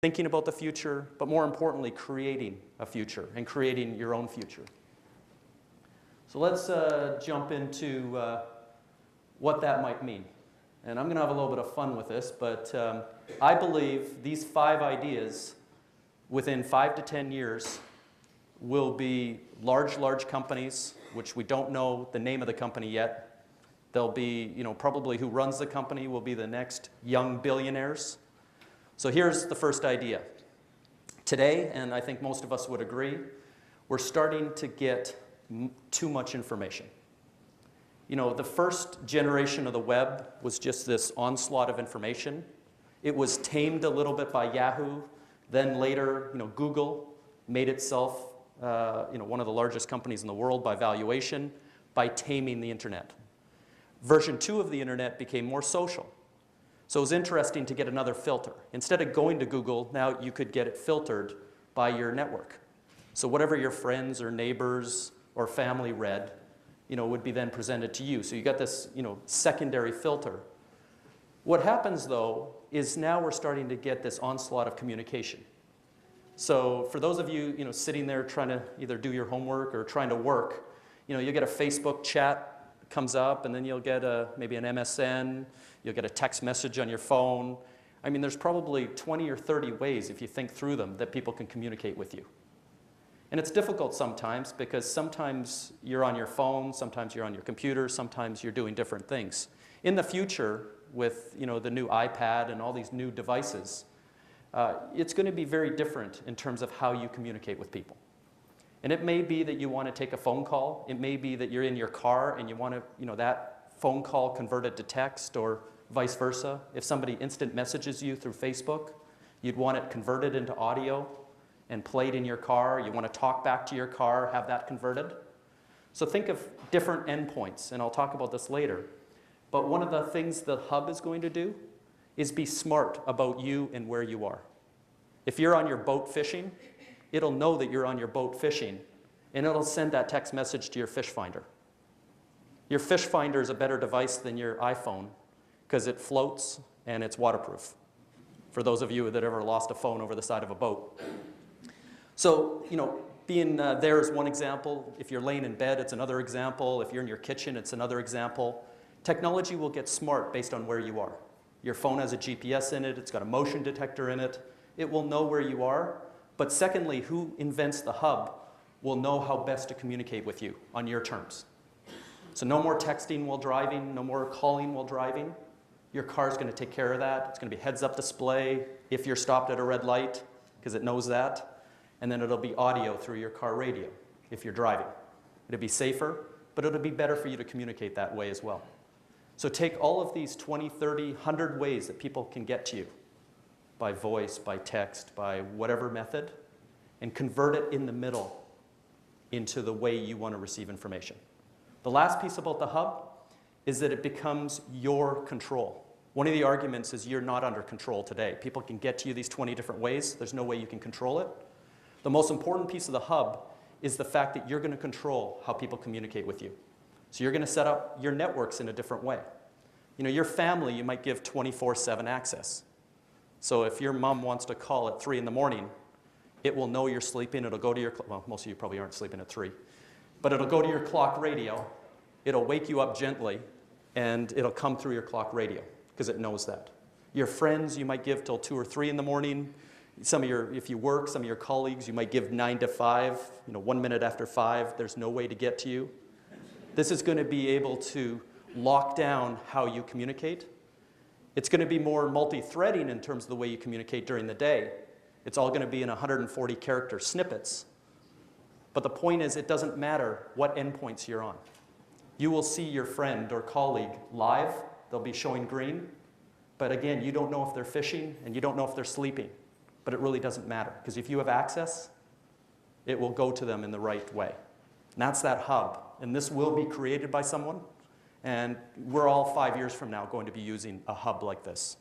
thinking about the future, but more importantly, creating a future and creating your own future. So let's jump into what that might mean. And I'm going to have a little bit of fun with this, but I believe these 5 ideas within 5 to 10 years will be large companies, which we don't know the name of the company yet. They'll be, probably who runs the company will be the next young billionaires. So here's the first idea. Today, and I think most of us would agree, we're starting to get too much information. The first generation of the web was just this onslaught of information. It was tamed a little bit by Yahoo. Then later, Google made itself, one of the largest companies in the world by valuation, by taming the internet. Version 2 of the internet became more social. So it was interesting to get another filter. Instead of going to Google, now you could get it filtered by your network. So whatever your friends or neighbors or family read, would be then presented to you. So you got this, secondary filter. What happens, though, is now we're starting to get this onslaught of communication. So for those of you, sitting there trying to either do your homework or trying to work, you get a Facebook chat comes up, and then you'll get maybe an MSN, you'll get a text message on your phone. I mean, there's probably 20 or 30 ways, if you think through them, that people can communicate with you. And it's difficult sometimes because sometimes you're on your phone, sometimes you're on your computer, sometimes you're doing different things. In the future, with the new iPad and all these new devices, it's going to be very different in terms of how you communicate with people. And it may be that you want to take a phone call. It may be that you're in your car and you want to, that phone call converted to text or vice versa. If somebody instant messages you through Facebook, you'd want it converted into audio and played in your car. You want to talk back to your car, have that converted. So think of different endpoints, and I'll talk about this later. But one of the things the hub is going to do is be smart about you and where you are. If you're on your boat fishing, it'll know that you're on your boat fishing, and it'll send that text message to your fish finder. Your fish finder is a better device than your iPhone because it floats and it's waterproof, for those of you that ever lost a phone over the side of a boat. So, being there is one example. If you're laying in bed, it's another example. If you're in your kitchen, it's another example. Technology will get smart based on where you are. Your phone has a GPS in it. It's got a motion detector in it. It will know where you are. But secondly, who invents the hub will know how best to communicate with you on your terms. So no more texting while driving, no more calling while driving. Your car's going to take care of that. It's going to be heads-up display if you're stopped at a red light, because it knows that. And then it'll be audio through your car radio if you're driving. It'll be safer, but it'll be better for you to communicate that way as well. So take all of these 20, 30, 100 ways that people can get to you, by voice, by text, by whatever method, and convert it in the middle into the way you want to receive information. The last piece about the hub is that it becomes your control. One of the arguments is you're not under control today. People can get to you these 20 different ways. There's no way you can control it. The most important piece of the hub is the fact that you're going to control how people communicate with you. So you're going to set up your networks in a different way. Your family, you might give 24/7 access. So if your mom wants to call at 3 in the morning, it will know you're sleeping. It'll go to your, well, most of you probably aren't sleeping at 3. But it'll go to your clock radio. It'll wake you up gently, and it'll come through your clock radio because it knows that. Your friends, you might give till 2 or 3 in the morning. If you work, some of your colleagues, you might give 9 to 5, 1 minute after 5, there's no way to get to you. This is going to be able to lock down how you communicate. It's going to be more multi-threading in terms of the way you communicate during the day. It's all going to be in 140 character snippets. But the point is, it doesn't matter what endpoints you're on. You will see your friend or colleague live. They'll be showing green. But again, you don't know if they're fishing, and you don't know if they're sleeping. But it really doesn't matter, because if you have access, it will go to them in the right way. And that's that hub. And this will be created by someone. And we're all 5 years from now going to be using a hub like this.